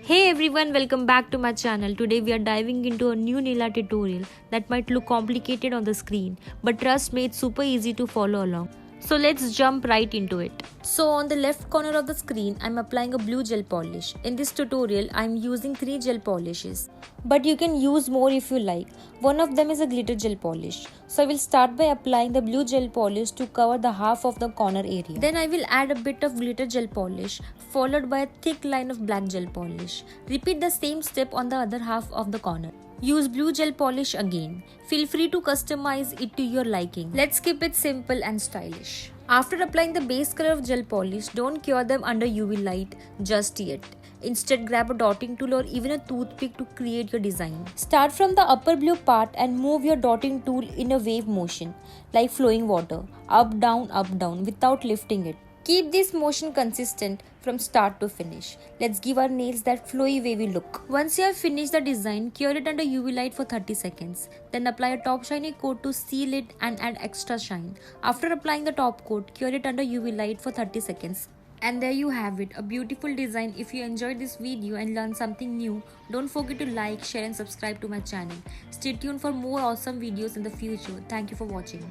Hey everyone, welcome back to my channel. Today we are diving into a new nail art tutorial that might look complicated on the screen, but trust me, it's super easy to follow along. So let's jump right into it. So on the left corner of the screen, I'm applying a blue gel polish. In this tutorial, I'm using 3 gel polishes. But you can use more if you like. One of them is a glitter gel polish. So I will start by applying the blue gel polish to cover the half of the corner area. Then I will add a bit of glitter gel polish followed by a thick line of black gel polish. Repeat the same step on the other half of the corner. Use blue gel polish again. Feel free to customize it to your liking. Let's keep it simple and stylish. After applying the base color of gel polish, don't cure them under UV light just yet. Instead, grab a dotting tool or even a toothpick to create your design. Start from the upper blue part and move your dotting tool in a wave motion, like flowing water, up, down, without lifting it. Keep this motion consistent from start to finish. Let's give our nails that flowy wavy look. Once you have finished the design, cure it under UV light for 30 seconds. Then apply a top shiny coat to seal it and add extra shine. After applying the top coat, cure it under UV light for 30 seconds. And there you have it, a beautiful design. If you enjoyed this video and learned something new, don't forget to like, share and subscribe to my channel. Stay tuned for more awesome videos in the future. Thank you for watching.